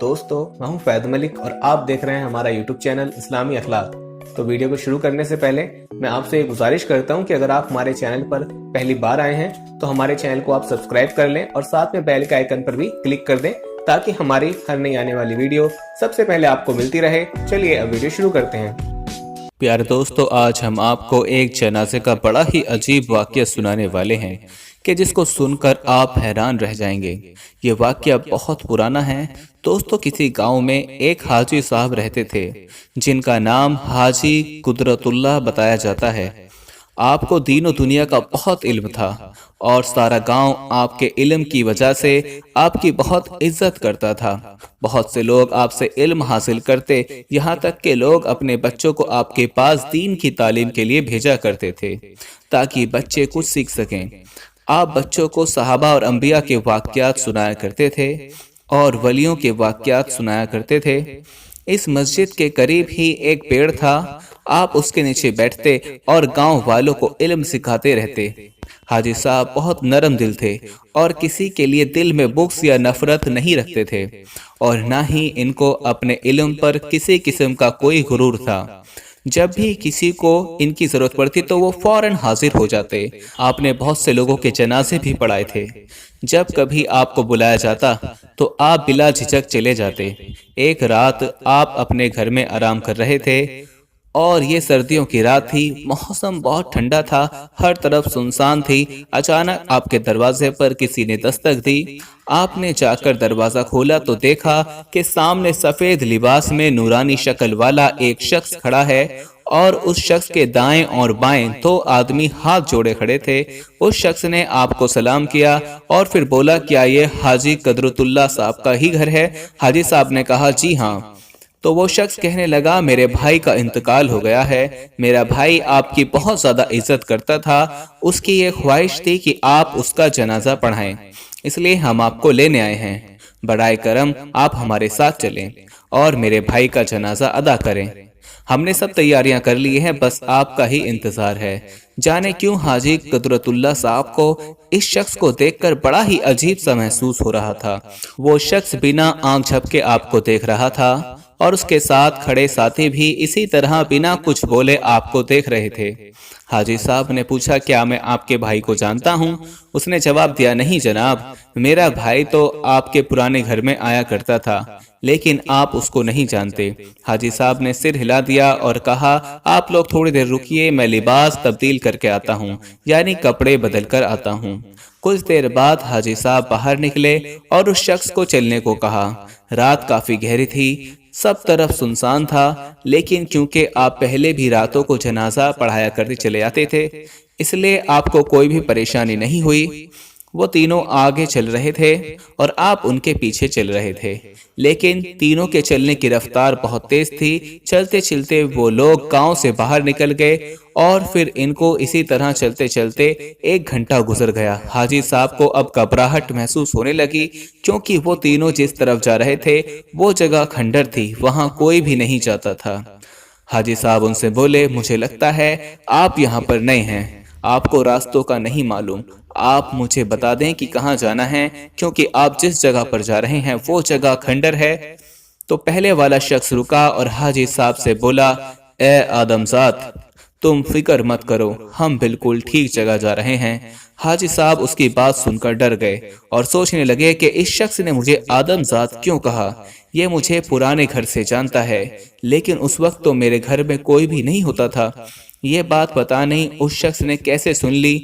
دوستو میں ہوں فیض ملک اور آپ دیکھ رہے ہیں ہمارا یوٹیوب چینل اسلامی اخلاق۔ تو ویڈیو کو شروع کرنے سے پہلے میں آپ سے یہ گزارش کرتا ہوں کہ اگر آپ ہمارے چینل پر پہلی بار آئے ہیں تو ہمارے چینل کو آپ سبسکرائب کر لیں اور ساتھ میں بیل کے آئیکن پر بھی کلک کر دیں تاکہ ہماری ہر نئی آنے والی ویڈیو سب سے پہلے آپ کو ملتی رہے۔ چلیے اب ویڈیو شروع کرتے ہیں۔ پیارے دوستو، آج ہم آپ کو ایک جنازے کا بڑا ہی عجیب واقعہ سنانے والے ہیں کہ جس کو سن کر آپ حیران رہ جائیں گے۔ یہ واقعہ بہت پرانا ہے دوستو۔ کسی گاؤں میں ایک حاجی صاحب رہتے تھے جن کا نام حاجی قدرت اللہ بتایا جاتا ہے۔ آپ کو دین و دنیا کا بہت علم تھا اور سارا گاؤں آپ کے علم کی وجہ سے آپ کی بہت عزت کرتا تھا۔ بہت سے لوگ آپ سے علم حاصل کرتے، یہاں تک کہ لوگ اپنے بچوں کو آپ کے پاس دین کی تعلیم کے لیے بھیجا کرتے تھے تاکہ بچے کچھ سیکھ سکیں۔ آپ بچوں کو صحابہ اور انبیاء کے واقعات سنایا کرتے تھے اور ولیوں کے واقعات سنایا کرتے تھے۔ اس مسجد کے قریب ہی ایک پیڑ تھا، آپ اس کے نیچے بیٹھتے اور گاؤں والوں کو علم سکھاتے رہتے۔ حاجی صاحب بہت نرم دل تھے اور کسی کے لیے دل میں بغض یا نفرت نہیں رکھتے تھے اور نہ ہی ان کو اپنے علم پر کسی قسم کا کوئی غرور تھا۔ جب بھی کسی کو ان کی ضرورت پڑتی تو وہ فوراً حاضر ہو جاتے۔ آپ نے بہت سے لوگوں کے جنازے بھی پڑھائے تھے۔ جب کبھی آپ کو بلایا جاتا تو آپ بلا جھجک چلے جاتے۔ ایک رات آپ اپنے گھر میں آرام کر رہے تھے اور یہ سردیوں کی رات تھی، موسم بہت ٹھنڈا تھا، ہر طرف سنسان تھی۔ اچانک آپ کے دروازے پر کسی نے دستک دی۔ آپ نے جا کر دروازہ کھولا تو دیکھا کہ سامنے سفید لباس میں نورانی شکل والا ایک شخص کھڑا ہے اور اس شخص کے دائیں اور بائیں دو آدمی ہاتھ جوڑے کھڑے تھے۔ اس شخص نے آپ کو سلام کیا اور پھر بولا، کیا یہ حاجی قدرت اللہ صاحب کا ہی گھر ہے؟ حاجی صاحب نے کہا، جی ہاں۔ تو وہ شخص کہنے لگا، میرے بھائی کا انتقال ہو گیا ہے، میرا بھائی آپ کی بہت زیادہ عزت کرتا تھا، اس کی یہ خواہش تھی کہ آپ اس کا جنازہ پڑھائیں، اس لیے ہم آپ کو لینے آئے ہیں۔ برائے کرم آپ ہمارے ساتھ چلیں اور میرے بھائی کا جنازہ ادا کریں۔ ہم نے سب تیاریاں کر لی ہیں، بس آپ کا ہی انتظار ہے۔ جانے کیوں حاجی قدرت اللہ صاحب کو اس شخص کو دیکھ کر بڑا ہی عجیب سا محسوس ہو رہا تھا۔ وہ شخص بنا آنکھ جھپکے آپ کو دیکھ رہا تھا اور اس کے ساتھ کھڑے ساتھی بھی اسی طرح بنا کچھ بولے آپ کو دیکھ رہے تھے۔ حاجی صاحب نے پوچھا، کیا میں آپ کے بھائی کو جانتا ہوں؟ اس نے جواب دیا، نہیں جناب، میرا بھائی تو آپ کے پرانے گھر میں آیا کرتا تھا لیکن آپ اس کو نہیں جانتے۔ حاجی صاحب نے سر ہلا دیا اور کہا، آپ لوگ تھوڑی دیر رکیے، میں لباس تبدیل کر کے آتا ہوں، یعنی کپڑے بدل کر آتا ہوں۔ کچھ دیر بعد حاجی صاحب باہر نکلے اور اس شخص کو چلنے کو کہا۔ رات کافی گہری تھی، سب طرف سنسان تھا، لیکن کیونکہ آپ پہلے بھی راتوں کو جنازہ پڑھایا کرتے چلے آتے تھے اس لیے آپ کو کوئی بھی پریشانی نہیں ہوئی۔ وہ تینوں آگے چل رہے تھے اور آپ ان کے پیچھے چل رہے تھے، لیکن تینوں کے چلنے کی رفتار بہت تیز تھی۔ چلتے چلتے وہ لوگ گاؤں سے باہر نکل گئے اور پھر ان کو اسی طرح چلتے چلتے 1 گھنٹہ گزر گیا۔ حاجی صاحب کو اب گھبراہٹ محسوس ہونے لگی کیونکہ وہ تینوں جس طرف جا رہے تھے وہ جگہ کھنڈر تھی، وہاں کوئی بھی نہیں جاتا تھا۔ حاجی صاحب ان سے بولے، مجھے لگتا ہے آپ یہاں پر نئے ہیں، آپ کو راستوں کا نہیں معلوم، آپ مجھے بتا دیں کہ کہاں جانا ہے، کیونکہ آپ جس جگہ پر جا رہے ہیں وہ جگہ کھنڈر ہے۔ تو پہلے والا شخص رکا اور حاجی صاحب سے بولا، اے آدم ذات، تم فکر مت کرو، ہم بالکل ٹھیک جگہ جا رہے ہیں۔ حاجی صاحب اس کی بات سن کر ڈر گئے اور سوچنے لگے کہ اس شخص نے مجھے آدم ذات کیوں کہا؟ یہ مجھے پرانے گھر سے جانتا ہے، لیکن اس وقت تو میرے گھر میں کوئی بھی نہیں ہوتا تھا۔ یہ بات پتہ نہیں اس شخص نے کیسے سن لی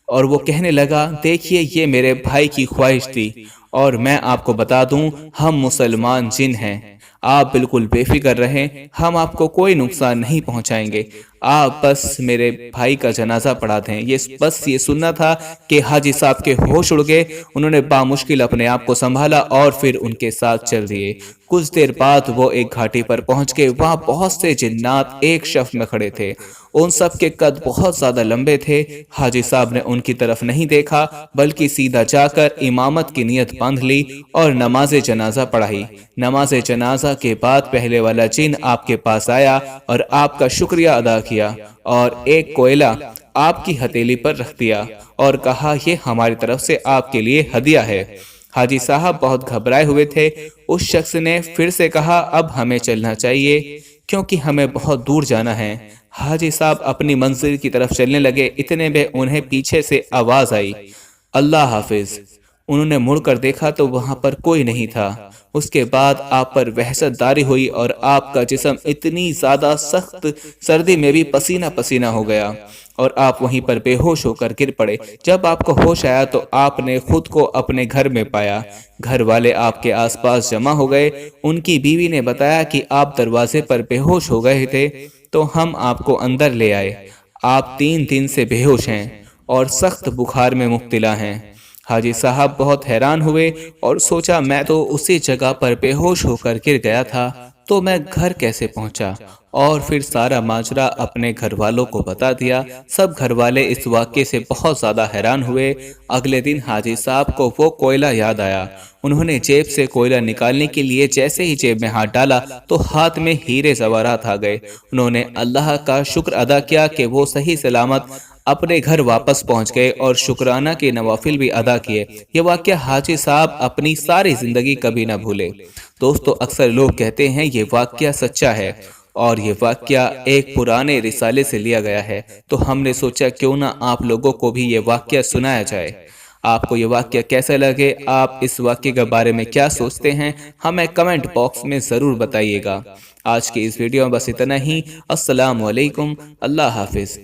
اور وہ کہنے لگا، دیکھیے یہ میرے بھائی کی خواہش تھی اور میں آپ کو بتا دوں، ہم مسلمان جن ہیں، آپ بالکل بے فکر رہیں، ہم آپ کو کوئی نقصان نہیں پہنچائیں گے، آپ بس میرے بھائی کا جنازہ پڑھا دیں۔ یہ سننا تھا کہ حاجی صاحب کے ہوش اڑ گئے، انہوں نے بامشکل اپنے آپ کو سنبھالا اور پھر ان کے ساتھ چل دیے۔ کچھ دیر بعد وہ ایک گھاٹی پر پہنچ گئے، وہاں بہت سے جنات ایک صف میں کھڑے تھے، ان سب کے قد بہت زیادہ لمبے تھے۔ حاجی صاحب نے ان کی طرف نہیں دیکھا بلکہ سیدھا جا کر امامت کی نیت باندھ لی اور نماز جنازہ پڑھائی۔ نماز جنازہ کے بعد پہلے والا جن آپ کے پاس آیا اور آپ کا شکریہ ادا کیا اور ایک کوئلہ آپ کی ہتھیلی پر رکھ دیا اور کہا، یہ ہماری طرف سے آپ کے لیے ہدیہ ہے۔ حاجی صاحب بہت گھبرائے ہوئے تھے۔ اس شخص نے پھر سے کہا اب ہمیں چلنا چاہیے کیونکہ ہمیں بہت دور جانا ہے۔ حاجی صاحب اپنی منزل کی طرف چلنے لگے، اتنے میں انہیں پیچھے سے آواز آئی، اللہ حافظ۔ انہوں نے مڑ کر دیکھا تو وہاں پر کوئی نہیں تھا۔ اس کے بعد آپ پر وحشت داری ہوئی اور آپ کا جسم اتنی زیادہ سخت سردی میں بھی پسینہ پسینہ ہو گیا اور آپ وہیں پر بے ہوش ہو کر گر پڑے۔ جب آپ کو ہوش آیا تو آپ نے خود کو اپنے گھر میں پایا۔ گھر والے آپ کے آس پاس جمع ہو گئے۔ ان کی بیوی نے بتایا کہ آپ دروازے پر بے ہوش ہو گئے تھے تو ہم آپ کو اندر لے آئے۔ آپ 3 دن سے بے ہوش ہیں اور سخت بخار میں مبتلا ہیں۔ حاجی صاحب بہت حیران ہوئے اور سوچا میں تو اسی جگہ پر بے ہوش ہو کر گر گیا تھا تو میں گھر کیسے پہنچا، اور پھر سارا ماجرا اپنے گھر والوں کو بتا دیا۔ سب گھر والے اس واقعے سے بہت زیادہ حیران ہوئے۔ اگلے دن حاجی صاحب کو وہ کوئلہ یاد آیا۔ انہوں نے جیب سے کوئلہ نکالنے کے لیے جیسے ہی جیب میں ہاتھ ڈالا تو ہاتھ میں ہیرے زیورات آ گئے۔ انہوں نے اللہ کا شکر ادا کیا کہ وہ صحیح سلامت اپنے گھر واپس پہنچ گئے اور شکرانہ کے نوافل بھی ادا کیے۔ یہ واقعہ حاجی صاحب اپنی ساری زندگی کبھی نہ بھولے۔ دوستو، اکثر لوگ کہتے ہیں یہ واقعہ سچا ہے اور یہ واقعہ ایک پرانے رسالے سے لیا گیا ہے، تو ہم نے سوچا کیوں نہ آپ لوگوں کو بھی یہ واقعہ سنایا جائے۔ آپ کو یہ واقعہ کیسا لگے، آپ اس واقعے کے بارے میں کیا سوچتے ہیں، ہمیں کمنٹ باکس میں ضرور بتائیے گا۔ آج کی اس ویڈیو میں بس اتنا ہی۔ السلام علیکم، اللہ حافظ۔